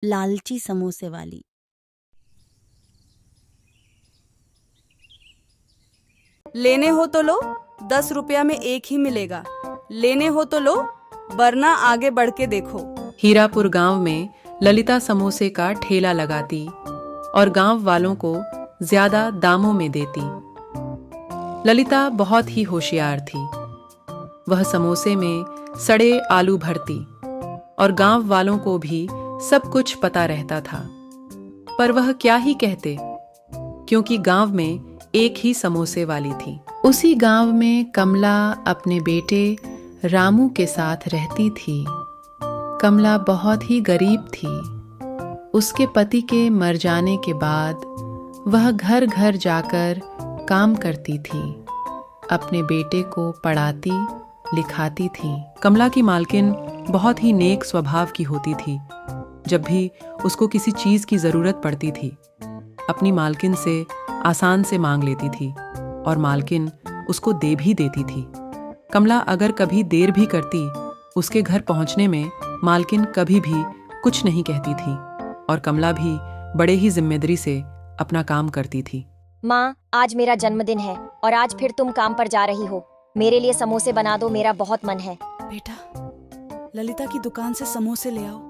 लालची समोसे वाली। लेने हो तो लो, 10 रुपया में एक ही मिलेगा। लेने हो तो लो, वरना आगे बढ़ के देखो। हीरापुर गांव में ललिता समोसे का ठेला लगाती और गांव वालों को ज्यादा दामों में देती। ललिता बहुत ही होशियार थी। वह समोसे में सड़े आलू भरती और गांव वालों को भी सब कुछ पता रहता था। पर वह क्या ही कहते, क्योंकि गांव में एक ही समोसे वाली थी। उसी गांव में कमला अपने बेटे रामू के साथ रहती थी। कमला बहुत ही गरीब थी। उसके पति के मर जाने के बाद वह घर घर जाकर काम करती थी। अपने बेटे को पढ़ाती लिखाती थी। कमला की मालकिन बहुत ही नेक स्वभाव की होती थी। जब भी उसको किसी चीज की जरूरत पड़ती थी, अपनी मालकिन से आसान से मांग लेती थी और मालकिन उसको दे भी देती थी। कमला अगर कभी देर भी करती, उसके घर पहुंचने में मालकिन कभी भी कुछ नहीं कहती थी और कमला भी बड़े ही जिम्मेदारी से अपना काम करती थी। माँ, आज मेरा जन्मदिन है और आज फिर तुम काम पर जा रही हो। मेरे लिए समोसे बना दो, मेरा बहुत मन है। बेटा, ललिता की दुकान से समोसे ले आओ।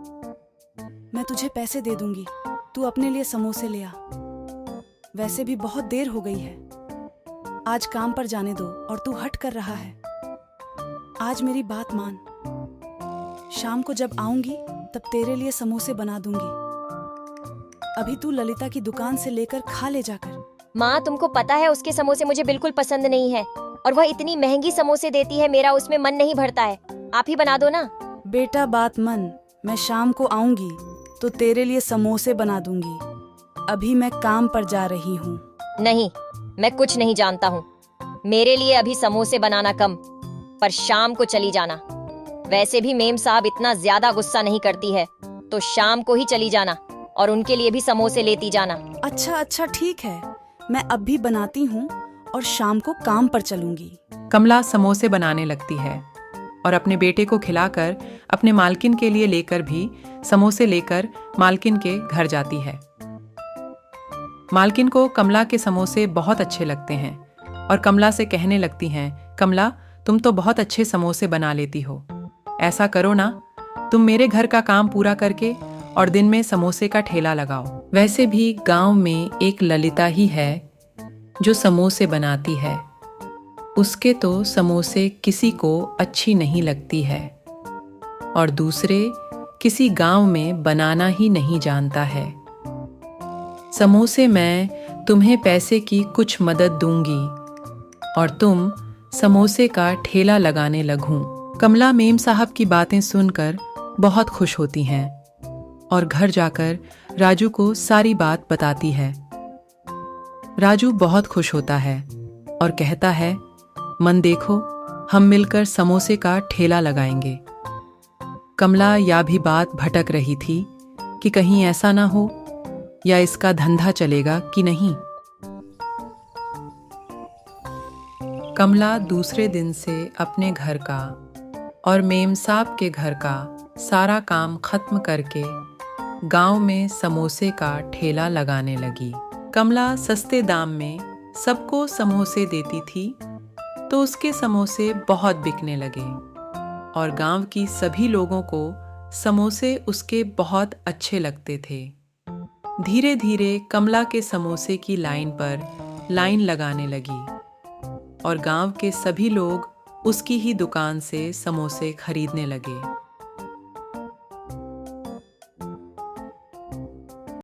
मैं तुझे पैसे दे दूंगी, तू अपने लिए समोसे ले आ। वैसे भी बहुत देर हो गई है। आज काम पर जाने दो और तू हट कर रहा है। आज मेरी बात मान। शाम को जब आऊंगी तब तेरे लिए समोसे बना दूंगी। अभी तू ललिता की दुकान से लेकर खा ले जाकर। माँ, तुमको पता है उसके समोसे मुझे बिल्कुल पसंद नहीं है और वह इतनी महंगी समोसे देती है, मेरा उसमें मन नहीं भरता है। आप ही बना दो ना। बेटा, बात मन। मैं शाम को आऊंगी तो तेरे लिए समोसे बना दूंगी। अभी मैं काम पर जा रही हूँ। नहीं, मैं कुछ नहीं जानता हूँ। मेरे लिए अभी समोसे बनाना कम, पर शाम को चली जाना। वैसे भी मेम साहब इतना ज्यादा गुस्सा नहीं करती है, तो शाम को ही चली जाना और उनके लिए भी समोसे लेती जाना। अच्छा, ठीक है। मैं अब भी बनाती हूँ और शाम को काम पर चलूंगी। कमला समोसे बनाने लगती है और अपने बेटे को खिलाकर अपने मालकिन के लिए लेकर भी समोसे लेकर मालकिन के घर जाती है। मालकिन को कमला के समोसे बहुत अच्छे लगते हैं और कमला से कहने लगती हैं, कमला, तुम तो बहुत अच्छे समोसे बना लेती हो। ऐसा करो ना, तुम मेरे घर का काम पूरा करके और दिन में समोसे का ठेला लगाओ। वैसे भी गांव में एक ललिता ही है जो समोसे बनाती है। उसके तो समोसे किसी को अच्छी नहीं लगती है और दूसरे किसी गांव में बनाना ही नहीं जानता है। समोसे मैं तुम्हें पैसे की कुछ मदद दूंगी और तुम समोसे का ठेला लगाने लगूं। कमला मेम साहब की बातें सुनकर बहुत खुश होती हैं और घर जाकर राजू को सारी बात बताती है। राजू बहुत खुश होता है और कहता है, मन देखो, हम मिलकर समोसे का ठेला लगाएंगे। कमला यह भी बात भटक रही थी कि कहीं ऐसा ना हो या इसका धंधा चलेगा कि नहीं। कमला दूसरे दिन से अपने घर का और मेम साहब के घर का सारा काम खत्म करके गांव में समोसे का ठेला लगाने लगी। कमला सस्ते दाम में सबको समोसे देती थी, तो उसके समोसे बहुत बिकने लगे और गांव की सभी लोगों को समोसे उसके बहुत अच्छे लगते थे। धीरे धीरे कमला के समोसे की लाइन पर लाइन लगाने लगी और गांव के सभी लोग उसकी ही दुकान से समोसे खरीदने लगे।